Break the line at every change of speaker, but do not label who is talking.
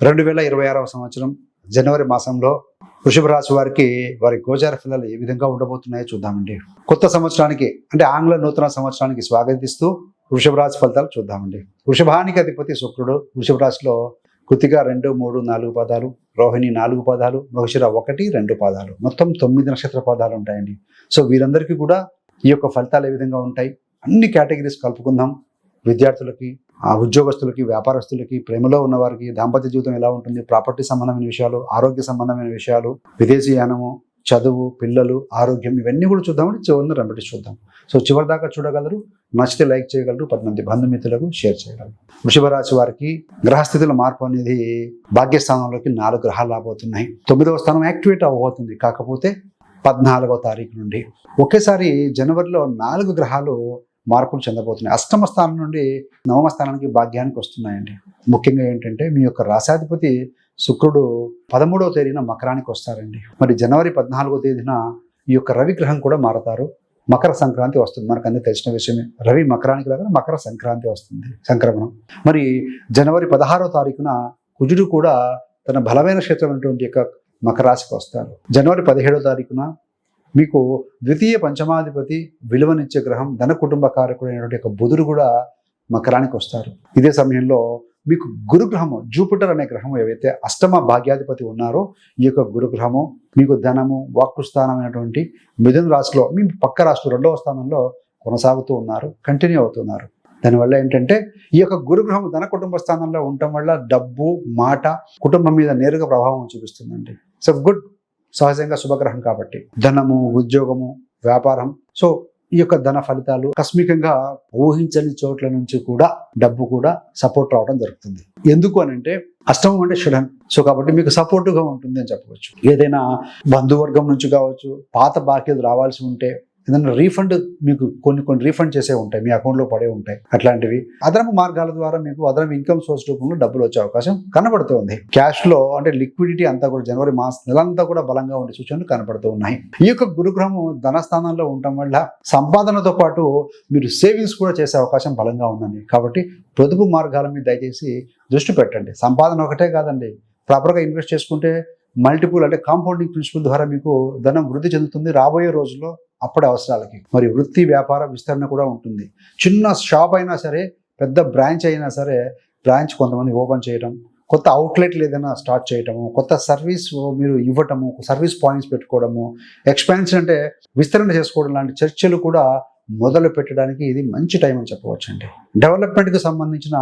2026వ సంవత్సరం జనవరి మాసంలో వృషభ రాశి వారికి వారి గోచార ఫలాలు ఏ విధంగా ఉండబోతున్నాయో చూద్దామండి. కొత్త సంవత్సరానికి అంటే ఆంగ్ల నూతన సంవత్సరానికి స్వాగతిస్తూ వృషభ రాశి ఫలితాలు చూద్దామండి. వృషభానికి అధిపతి శుక్రుడు. వృషభ రాశిలో కృతిక 2, 3, 4 పాదాలు, రోహిణి 4 పాదాలు, మృగశిర 1, 2 పాదాలు, మొత్తం 9 నక్షత్ర పాదాలు ఉంటాయండి. సో వీరందరికీ కూడా ఈ యొక్క ఫలితాలు ఏ విధంగా ఉంటాయి అన్ని కేటగిరీస్ కలుపుకుందాం. విద్యార్థులకి, ఉద్యోగస్తులకి, వ్యాపారస్తులకి, ప్రేమలో ఉన్నవారికి, దాంపత్య జీవితం ఎలా ఉంటుంది, ప్రాపర్టీ సంబంధమైన విషయాలు, ఆరోగ్య సంబంధమైన విషయాలు, విదేశీయానము, చదువు, పిల్లలు, ఆరోగ్యం, ఇవన్నీ కూడా చూద్దామంటే చివరిని రంబటి చూద్దాం. సో చివరి దాకా చూడగలరు. నచ్చితే లైక్ చేయగలరు, 10 మంది బంధుమిత్రులకు షేర్ చేయగలరు. వృషభ రాశి వారికి గ్రహస్థితుల మార్పు అనేది భాగ్యస్థానంలోకి 4 గ్రహాలు రాబోతున్నాయి. 9వ స్థానం యాక్టివేట్ అవ్వబోతుంది. కాకపోతే 14వ తారీఖు నుండి ఒకేసారి జనవరిలో 4 గ్రహాలు మార్పులు చెందబోతున్నాయి. అష్టమ స్థానం నుండి 9వ స్థానానికి భాగ్యానికి వస్తున్నాయండి. ముఖ్యంగా ఏంటంటే మీ యొక్క రాశాధిపతి శుక్రుడు 13వ తేదీన మకరానికి వస్తారండి. మరి జనవరి 14వ తేదీన ఈ యొక్క రవి గ్రహం కూడా మారతారు. మకర సంక్రాంతి వస్తుంది. మనకు అన్ని తెలిసిన విషయమే. రవి మకరానికి రాగా మకర సంక్రాంతి వస్తుంది, సంక్రమణం. మరి జనవరి 16వ తారీఖున కుజుడు కూడా తన బలమైన క్షేత్రమైనటువంటి యొక్క మకరాశికి వస్తారు. జనవరి 17వ తారీఖున మీకు ద్వితీయ పంచమాధిపతి, విలువనిచ్చే గ్రహం, ధన కుటుంబ కారకుడైనటువంటి యొక్క బుధుడు కూడా మకరానికి వస్తారు. ఇదే సమయంలో మీకు గురుగ్రహము, జూపిటర్ అనే గ్రహం ఏవైతే అష్టమ భాగ్యాధిపతి ఉన్నారో ఈ యొక్క గురుగ్రహము మీకు ధనము, వాక్కు స్థానమైనటువంటి మిథున రాశిలో, మీ పక్క రాశిలో 2వ స్థానంలో కొనసాగుతూ ఉన్నారు, కంటిన్యూ అవుతున్నారు. దానివల్ల ఏంటంటే ఈ యొక్క గురుగ్రహం ధన కుటుంబ స్థానంలో ఉండటం వల్ల డబ్బు, మాట, కుటుంబం మీద నేరుగా ప్రభావం చూపిస్తుందండి. సో గుడ్, సహజంగా శుభగ్రహం కాబట్టి ధనము, ఉద్యోగము, వ్యాపారం, సో ఈ యొక్క ధన ఫలితాలు ఆకస్మికంగా ఊహించని చోట్ల నుంచి కూడా డబ్బు కూడా సపోర్ట్ రావడం జరుగుతుంది. ఎందుకు అని అంటే అష్టమం అంటే షుడన్. సో కాబట్టి మీకు సపోర్టుగా ఉంటుంది అని చెప్పవచ్చు. ఏదైనా బంధువర్గం నుంచి కావచ్చు, పాత బాకీలు రావాల్సి ఉంటే, ఏదైనా రీఫండ్ మీకు కొన్ని రీఫండ్ చేసే ఉంటాయి, మీ అకౌంట్లో పడే ఉంటాయి. అట్లాంటివి అదనపు మార్గాల ద్వారా మీకు అదనపు ఇన్కమ్ సోర్స్ రూపంలో డబ్బులు వచ్చే అవకాశం కనబడుతుంది. క్యాష్లో అంటే లిక్విడిటీ అంతా కూడా జనవరి నెలంతా కూడా బలంగా ఉండే సూచనలు కనబడుతూ ఉన్నాయి. ఈ యొక్క గురుగ్రహము ధనస్థానంలో ఉండటం వల్ల సంపాదనతో పాటు మీరు సేవింగ్స్ కూడా చేసే అవకాశం బలంగా ఉందండి. కాబట్టి పొదుపు మార్గాల మీద దయచేసి దృష్టి పెట్టండి. సంపాదన ఒకటే కాదండి, ప్రాపర్గా ఇన్వెస్ట్ చేసుకుంటే మల్టిపుల్ అంటే కాంపౌండింగ్ ప్రిన్సిపల్ ద్వారా మీకు ధనం వృద్ధి చెందుతుంది రాబోయే రోజుల్లో అప్పటి అవసరాలకి. మరి వృత్తి, వ్యాపార విస్తరణ కూడా ఉంటుంది. చిన్న షాప్ అయినా సరే, పెద్ద బ్రాంచ్ అయినా సరే, బ్రాంచ్ కొంతమంది ఓపెన్ చేయడం, కొత్త అవుట్లెట్లు ఏదైనా స్టార్ట్ చేయటము, కొత్త సర్వీస్ మీరు ఇవ్వటము, సర్వీస్ పాయింట్స్ పెట్టుకోవడము, ఎక్స్పాన్షన్ అంటే విస్తరణ చేసుకోవడం లాంటి చర్చలు కూడా మొదలు పెట్టడానికి ఇది మంచి టైం అని చెప్పవచ్చు అండి. డెవలప్మెంట్కి సంబంధించిన